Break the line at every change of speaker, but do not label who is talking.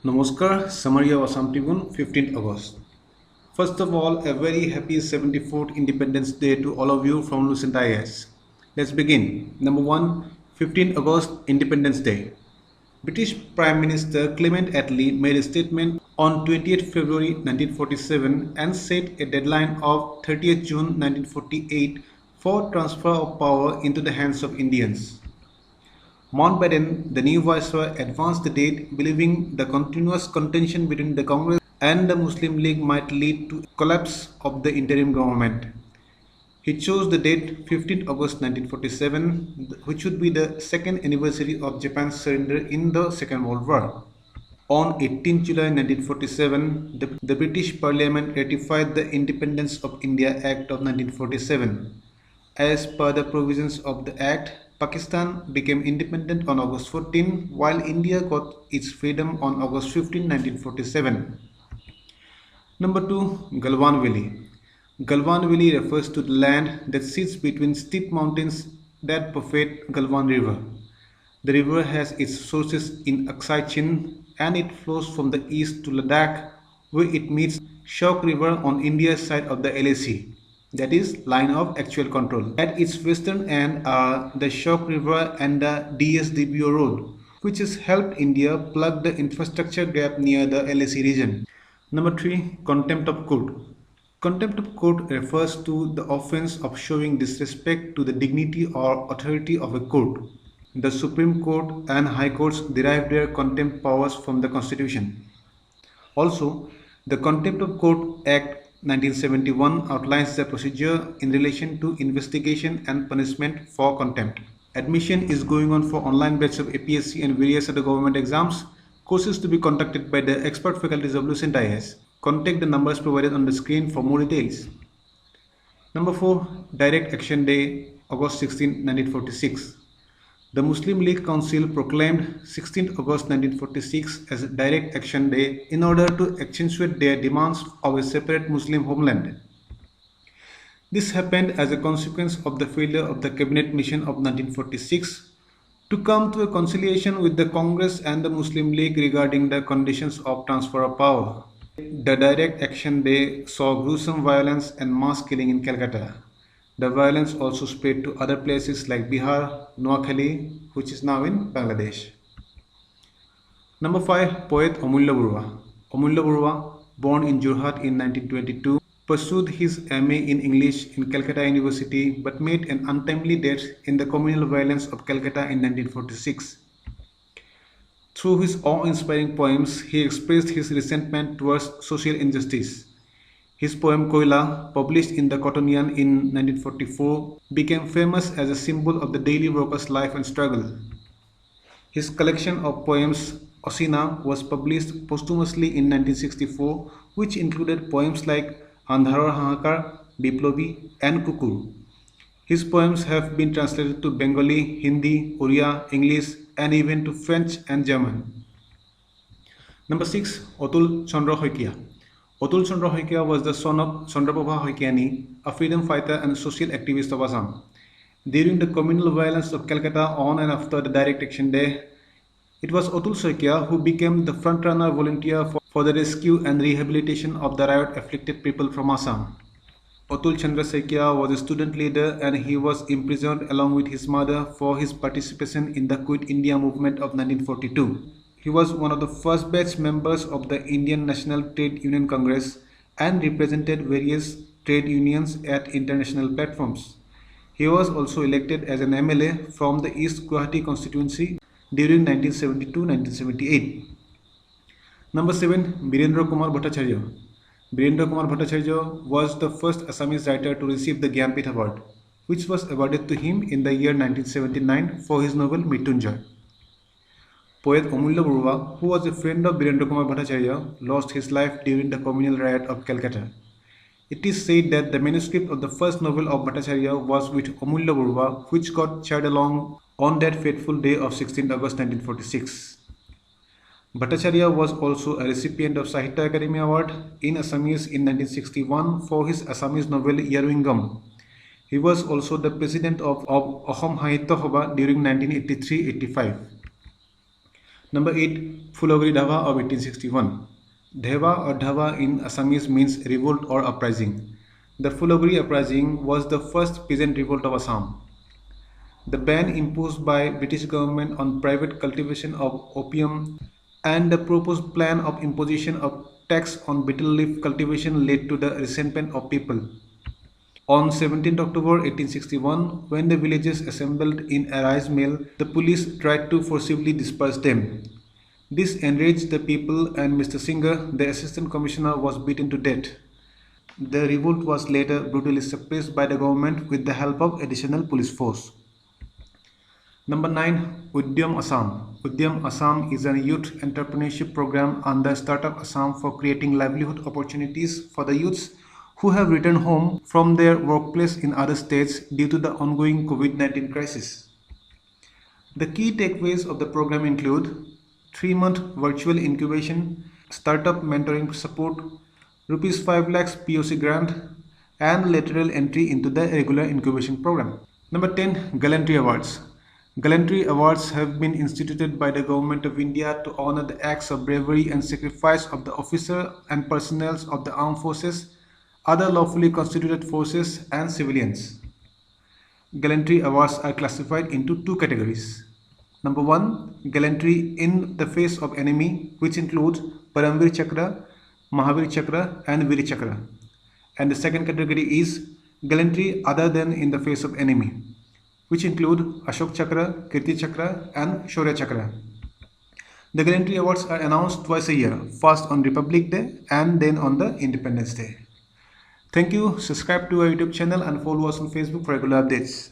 Namaskar, summary of Assam Tribune, 15th August. First of all, a very happy 74th Independence Day to all of you from Lucent IS. Let's begin. Number 1, 15th August, Independence Day. British Prime Minister Clement Attlee made a statement on 20th February 1947 and set a deadline of 30th June 1948 for transfer of power into the hands of Indians. Mountbatten, the new viceroy, advanced the date, believing the continuous contention between the Congress and the Muslim League might lead to collapse of the interim government. He chose the date 15th August 1947, which would be the second anniversary of Japan's surrender in the Second World War. On 18 July 1947, the British Parliament ratified the Independence of India Act of 1947. As per the provisions of the Act, Pakistan became independent on August 14, while India got its freedom on August 15, 1947. Number 2. Galwan Valley. Galwan Valley refers to the land that sits between steep mountains that pervade Galwan River. The river has its sources in Aksai Chin and it flows from the east to Ladakh, where it meets Shok River on India's side of the LAC, that is, line of actual control. At its western end are the Shok River and the DSDBO road, which has helped India plug the infrastructure gap near the LAC region. Number 3. Contempt of court. Contempt of court refers to the offense of showing disrespect to the dignity or authority of a court. The Supreme Court and High Courts derive their contempt powers from the Constitution. Also, the Contempt of Court Act 1971 outlines the procedure in relation to investigation and punishment for contempt. Admission is going on for online batch of APSC and various other government exams. Courses to be conducted by the expert faculties of Lucent IS. Contact the numbers provided on the screen for more details. Number 4. Direct Action Day, August 16, 1946. The Muslim League Council proclaimed 16th August 1946 as Direct Action Day in order to accentuate their demands of a separate Muslim homeland. This happened as a consequence of the failure of the Cabinet Mission of 1946 to come to a conciliation with the Congress and the Muslim League regarding the conditions of transfer of power. The Direct Action Day saw gruesome violence and mass killing in Calcutta. The violence also spread to other places like Bihar, Noakhali, which is now in Bangladesh. Number 5. Poet Amulya Barua. Amulya Barua, born in Jorhat in 1922, pursued his MA in English in Calcutta University but made an untimely death in the communal violence of Calcutta in 1946. Through his awe-inspiring poems, he expressed his resentment towards social injustice. His poem Koila, published in the Cottonian in 1944, became famous as a symbol of the daily worker's life and struggle. His collection of poems Osina was published posthumously in 1964, which included poems like Andharar Hahakar, Biplobi, and Kukur. His poems have been translated to Bengali, Hindi, Oriya, English, and even to French and German. Number 6. Atul Chandra Hoikia. Atul Chandra Hoikia was the son of Chandraprabha Hoikiani, a freedom fighter and social activist of Assam. During the communal violence of Calcutta on and after the Direct Action Day, it was Atul Hoikia who became the front-runner volunteer for the rescue and rehabilitation of the riot-afflicted people from Assam. Atul Chandra Hoikia was a student leader and he was imprisoned along with his mother for his participation in the Quit India movement of 1942. He was one of the first batch members of the Indian National Trade Union Congress and represented various trade unions at international platforms. He was also elected as an MLA from the East Guwahati constituency during 1972-1978. Number 7. Birendra Kumar Bhattacharya. Birendra Kumar Bhattacharya was the first Assamese writer to receive the Gyanpith Award, which was awarded to him in the year 1979 for his novel Mrityunjay. Poet Amulya Barua, who was a friend of Birendra Kumar Bhattacharya, lost his life during the communal riot of Calcutta. It is said that the manuscript of the first novel of Bhattacharya was with Amulya Barua, which got carried along on that fateful day of 16 August 1946. Bhattacharya was also a recipient of Sahitya Akademi Award in Assamese in 1961 for his Assamese novel Yarwingam. He was also the president of Ahom Sahitya Sabha during 1983-85. Number 8. Phulogri Dhava of 1861. Dheva or Dhava in Assamese means revolt or uprising. The Phulogri uprising was the first peasant revolt of Assam. The ban imposed by British government on private cultivation of opium and the proposed plan of imposition of tax on betel leaf cultivation led to the resentment of people. On 17 October 1861, when the villagers assembled in a rice mill, the police tried to forcibly disperse them. This enraged the people and Mr. Singer, the assistant commissioner, was beaten to death. The revolt was later brutally suppressed by the government with the help of additional police force. Number 9. Udyam Assam. Udyam Assam is a youth entrepreneurship program under Startup Assam for creating livelihood opportunities for the youths who have returned home from their workplace in other states due to the ongoing COVID-19 crisis. The key takeaways of the program include 3-month virtual incubation, startup mentoring support, Rs 5 lakhs POC grant, and lateral entry into the regular incubation program. Number 10. Gallantry Awards. Gallantry Awards have been instituted by the Government of India to honor the acts of bravery and sacrifice of the officers and personnel of the armed forces, other lawfully constituted forces, and civilians. Gallantry Awards are classified into 2 categories. Number 1. Gallantry in the face of enemy, which includes Paramvir Chakra, Mahavir Chakra, and Viri Chakra. And the second category is Gallantry other than in the face of enemy, which include Ashok Chakra, Kirti Chakra, and Shaurya Chakra. The Gallantry Awards are announced twice a year, first on Republic Day and then on the Independence Day. Thank you. Subscribe to our YouTube channel and follow us on Facebook for regular updates.